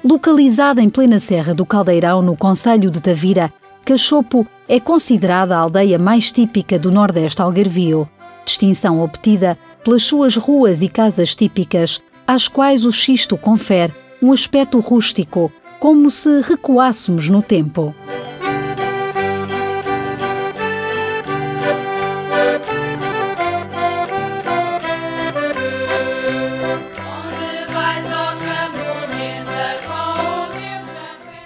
Localizada em plena Serra do Caldeirão, no concelho de Tavira, Cachopo é considerada a aldeia mais típica do Nordeste algarvio, distinção obtida pelas suas ruas e casas típicas, às quais o xisto confere um aspecto rústico, como se recuássemos no tempo.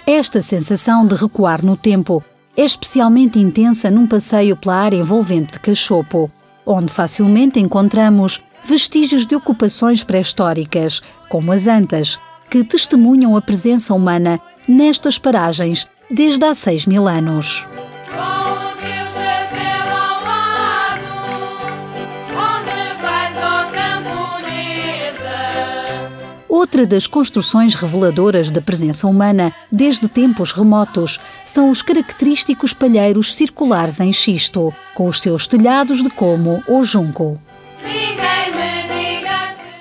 Esta sensação de recuar no tempo é especialmente intensa num passeio pela área envolvente de Cachopo, onde facilmente encontramos vestígios de ocupações pré-históricas, como as antas, que testemunham a presença humana nestas paragens desde há 6.000 anos. Outra das construções reveladoras da presença humana desde tempos remotos são os característicos palheiros circulares em xisto, com os seus telhados de colmo ou junco.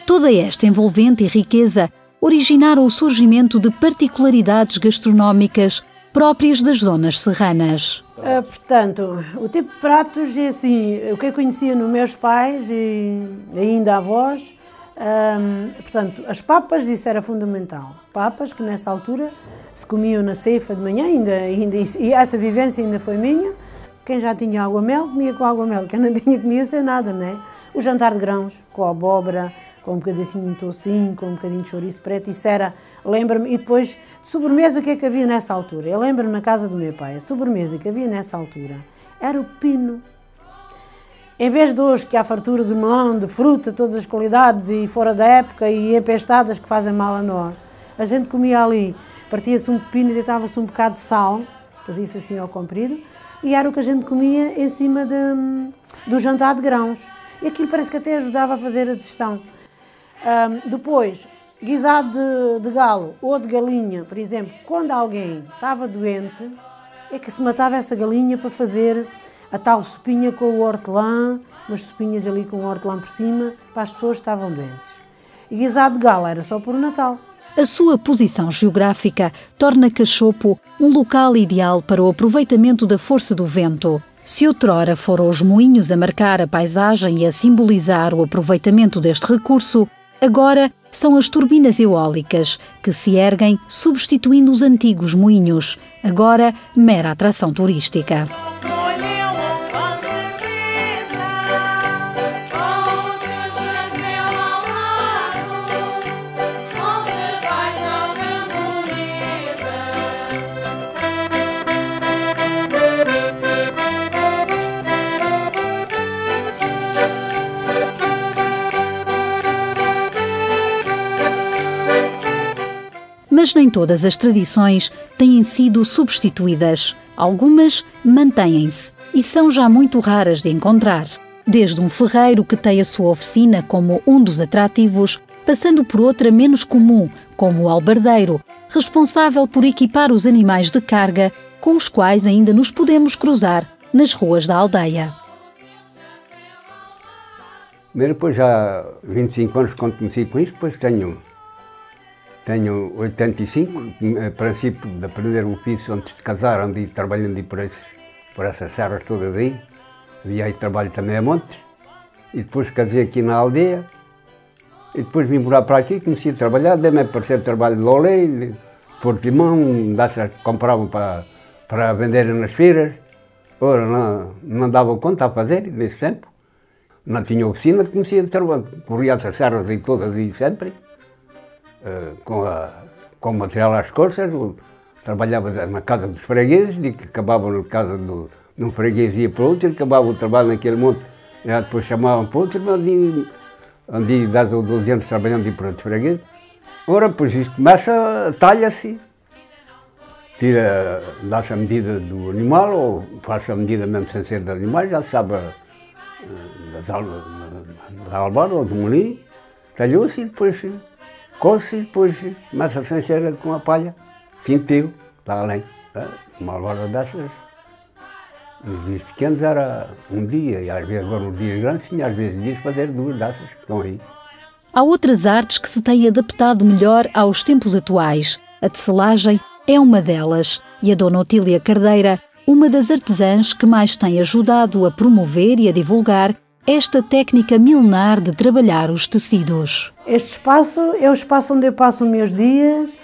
Toda esta envolvente e riqueza originaram o surgimento de particularidades gastronómicas próprias das zonas serranas. Portanto, o tipo de pratos é assim, o que eu conhecia nos meus pais e ainda avós. Portanto, as papas, isso era fundamental. Papas que nessa altura se comiam na ceifa de manhã, e essa vivência ainda foi minha. Quem já tinha água-mel, comia com água-mel. Quem não tinha, comia sem nada, não é? O jantar de grãos, com abóbora, com um bocadinho de toucinho, com um bocadinho de chouriço preto, isso era, lembro-me. E depois, de sobremesa, o que é que havia nessa altura? Eu lembro-me na casa do meu pai, a sobremesa que havia nessa altura era o pino. Em vez de hoje, que há fartura de melão, de fruta, todas as qualidades e fora da época e empestadas que fazem mal a nós, a gente comia ali, partia-se um pepino e deitava-se um bocado de sal, fazia-se assim ao comprido, e era o que a gente comia em cima do jantar de grãos. E aquilo parece que até ajudava a fazer a digestão. Depois, guisado de galo ou de galinha, por exemplo, quando alguém estava doente, é que se matava essa galinha para fazer a tal sopinha com o hortelã, umas sopinhas ali com o hortelã por cima, para as pessoas que estavam doentes. E guisado de galo era só por Natal. A sua posição geográfica torna Cachopo um local ideal para o aproveitamento da força do vento. Se outrora foram os moinhos a marcar a paisagem e a simbolizar o aproveitamento deste recurso, agora são as turbinas eólicas, que se erguem substituindo os antigos moinhos, agora mera atração turística. Mas nem todas as tradições têm sido substituídas. Algumas mantêm-se e são já muito raras de encontrar. Desde um ferreiro que tem a sua oficina como um dos atrativos, passando por outra menos comum, como o albardeiro, responsável por equipar os animais de carga com os quais ainda nos podemos cruzar nas ruas da aldeia. Depois já há 25 anos quando comecei com isto, depois tenho 85, a princípio de aprender o ofício antes de casar, andei trabalhando por essas serras todas aí, havia aí trabalho também a montes, e depois casei aqui na aldeia, e depois vim morar para aqui, comecei a trabalhar, dei-me a aparecer trabalho de lolé, Porto Limão, compravam para venderem nas feiras, ora não dava conta a fazer nesse tempo, não tinha oficina, comecei a trabalhar, corria essas serras aí todas e sempre, com o material às costas, trabalhava na casa dos fregueses, de que acabava na casa de um freguês ia para outro, acabava o trabalho naquele monte, já depois chamavam para outro, andei 10 ou 12 anos trabalhando para outros fregueses. Ora, pois isto começa, talha-se, dá-se a medida do animal, ou faz-se a medida mesmo sem ser do animal, já se sabe da albarda ou do molinho, talhou-se e depois coce e depois começa a se encher com a palha, fintigo, lá além. Uma hora dessas, nos dias pequenos era um dia, e às vezes agora nos dias grandes tinha às vezes dias fazer 2 dessas que estão aí. Há outras artes que se têm adaptado melhor aos tempos atuais. A tecelagem é uma delas e a Dona Otília Cardeira, uma das artesãs que mais tem ajudado a promover e a divulgar esta técnica milenar de trabalhar os tecidos. Este espaço é o espaço onde eu passo os meus dias,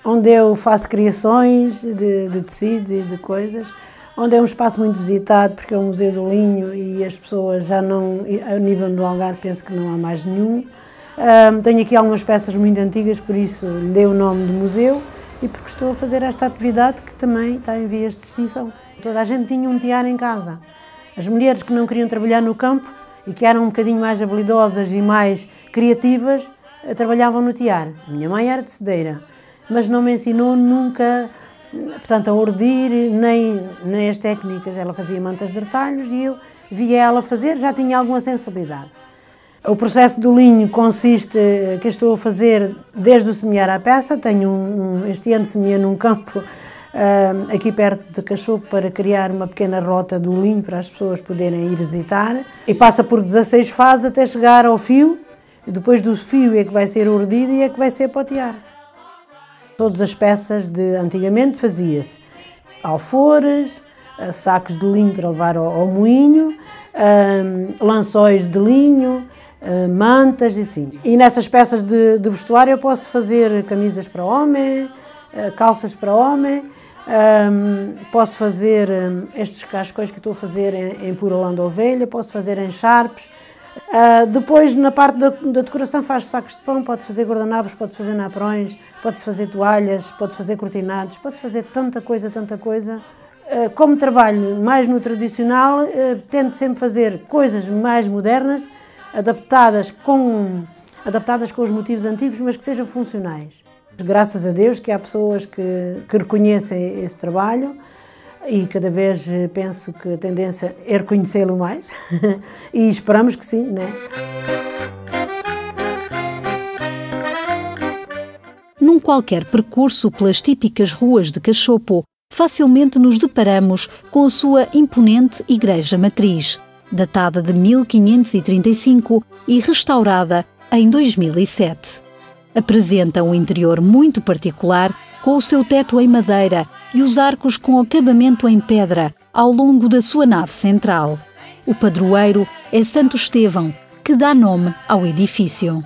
onde eu faço criações de tecidos e de coisas, onde é um espaço muito visitado porque é o Museu do Linho e as pessoas já não, a nível do Algarve, penso que não há mais nenhum. Tenho aqui algumas peças muito antigas, por isso lhe dei o nome de museu e porque estou a fazer esta atividade que também está em vias de extinção. Toda a gente tinha um tear em casa. As mulheres que não queriam trabalhar no campo e que eram um bocadinho mais habilidosas e mais criativas, trabalhavam no tear. A minha mãe era tecedeira, mas não me ensinou nunca, portanto, a ordir, nem as técnicas. Ela fazia mantas de retalhos e eu via ela fazer, já tinha alguma sensibilidade. O processo do linho consiste, que eu estou a fazer desde o semear à peça. Este ano semeei num campo aqui perto de Cachopo para criar uma pequena rota do linho para as pessoas poderem ir visitar. E passa por 16 fases até chegar ao fio. E depois do fio é que vai ser urdido e é que vai ser para o tear. Todas as peças de antigamente fazia-se alfores, sacos de linho para levar ao moinho, lençóis de linho, mantas e assim. E nessas peças de vestuário eu posso fazer camisas para homem, calças para homem, posso fazer estes cascóis que estou a fazer em pura lã de ovelha, posso fazer em charpes. Depois, na parte da decoração, faz sacos de pão, pode fazer guardanapos, pode fazer naprões, pode fazer toalhas, pode fazer cortinados, pode fazer tanta coisa, tanta coisa. Como trabalho mais no tradicional, tento sempre fazer coisas mais modernas, adaptadas com os motivos antigos, mas que sejam funcionais. Graças a Deus que há pessoas que reconhecem esse trabalho e cada vez penso que a tendência é reconhecê-lo mais e esperamos que sim, né? Num qualquer percurso pelas típicas ruas de Cachopo, facilmente nos deparamos com a sua imponente Igreja Matriz, datada de 1535 e restaurada em 2007. Apresenta um interior muito particular, com o seu teto em madeira e os arcos com acabamento em pedra ao longo da sua nave central. O padroeiro é Santo Estevão, que dá nome ao edifício.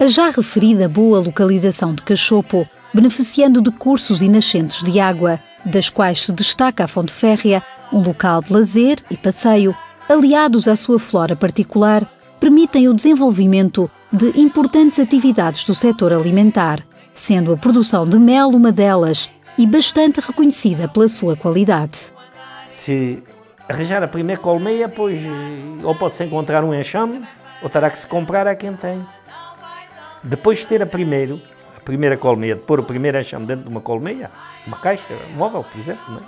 A já referida boa localização de Cachopo, beneficiando de cursos e nascentes de água, das quais se destaca a Fonte Férrea, um local de lazer e passeio, aliados à sua flora particular, permitem o desenvolvimento de importantes atividades do setor alimentar, sendo a produção de mel uma delas e bastante reconhecida pela sua qualidade. Se arranjar a primeira colmeia, pois ou pode-se encontrar um enxame, ou terá que se comprar a quem tem. Depois de ter a primeira colmeia, de pôr o primeiro enxame dentro de uma colmeia, uma caixa móvel, por exemplo, não é?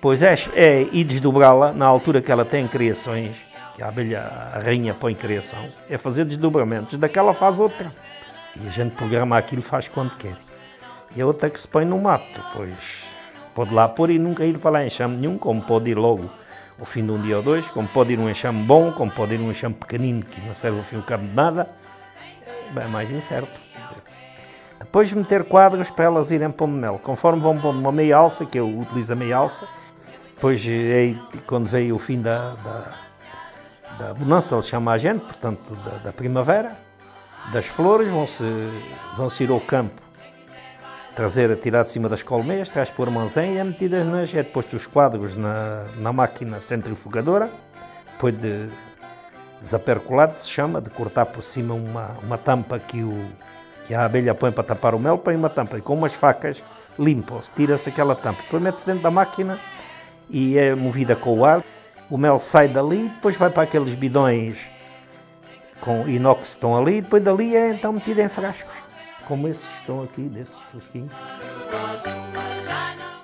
Pois é ir desdobrá-la na altura que ela tem criações, que a abelha, a rainha põe criação, é fazer desdobramentos, daquela faz outra. E a gente programa aquilo, faz quando quer. E a outra que se põe no mato, pois pode lá pôr e nunca ir para lá enxame nenhum, como pode ir logo ao fim de um dia ou dois, como pode ir um enxame bom, como pode ir um enxame pequenino que não serve ao fim e ao cabo de nada. Bem, mais incerto. Depois de meter quadros para elas irem pondo mel, conforme vão pondo uma meia alça, que eu utilizo a meia alça, depois quando veio o fim da bonança, ele chama a gente, portanto da primavera, das flores, vão-se ir ao campo, tirar de cima das colmeias, traz para o armazém e é metidas é depois dos quadros na máquina centrifugadora, depois de desaperculado, se chama, de cortar por cima uma tampa que a abelha põe para tapar o mel, põe uma tampa e com umas facas limpa-se, tira-se aquela tampa, depois mete-se dentro da máquina e é movida com o ar, o mel sai dali, depois vai para aqueles bidões com inox estão ali, e depois dali é então metido em frascos, como esses que estão aqui, desses frasquinhos.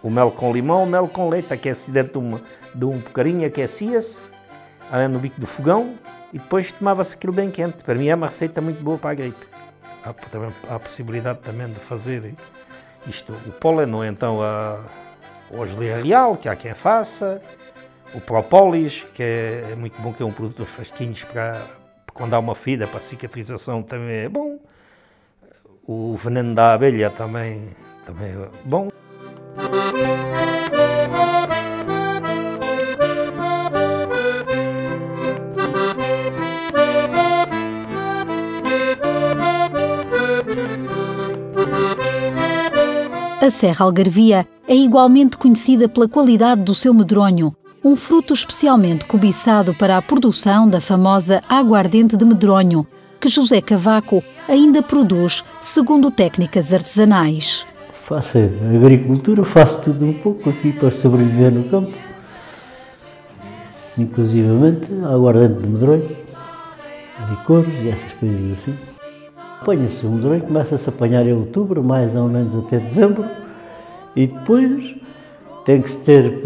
O mel com limão, o mel com leite, aquece dentro de um bocadinho, aquecia-se, ali no bico do fogão, e depois tomava-se aquilo bem quente. Para mim é uma receita muito boa para a gripe. Há a possibilidade também de fazer isto, o pólen, ou então o gelé real, que há quem faça, o própolis, que é muito bom, que é um produto dos frasquinhos para quando há uma ferida, para a cicatrização também é bom. O veneno da abelha também é bom. A Serra Algarvia é igualmente conhecida pela qualidade do seu medronho, um fruto especialmente cobiçado para a produção da famosa aguardente de medronho, que José Cavaco ainda produz segundo técnicas artesanais. Faço agricultura, faço tudo um pouco aqui para sobreviver no campo, inclusivamente aguardente de medronho, licores e essas coisas assim. Apanha-se o medronho, começa-se a apanhar em outubro, mais ou menos até dezembro, e depois tem que se ter,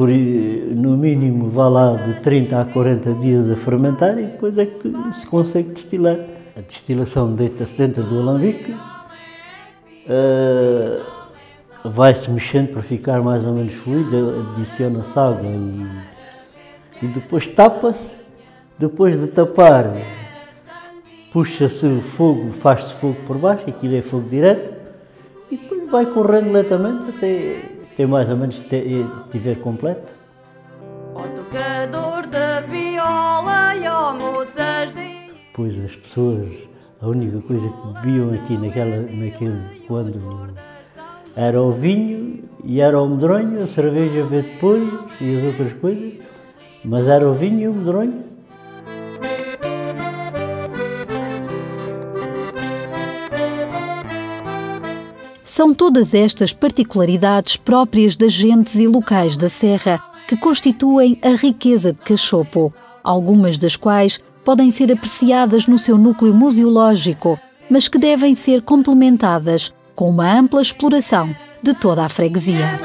no mínimo, vá lá, de 30 a 40 dias a fermentar, e depois é que se consegue destilar. A destilação deita-se dentro do alambique, vai-se mexendo para ficar mais ou menos fluido, adiciona-se água e depois tapa-se. Depois de tapar, puxa-se o fogo, faz-se fogo por baixo, aquilo é fogo direto, e depois vai correndo lentamente até mais ou menos estiver completo. Ao tocador da viola e ao moças de... Pois as pessoas, a única coisa que bebiam aqui quando era o vinho e era o medronho, a cerveja veio depois e as outras coisas, mas era o vinho e o medronho. São todas estas particularidades próprias das gentes e locais da Serra que constituem a riqueza de Cachopo, algumas das quais podem ser apreciadas no seu núcleo museológico, mas que devem ser complementadas com uma ampla exploração de toda a freguesia.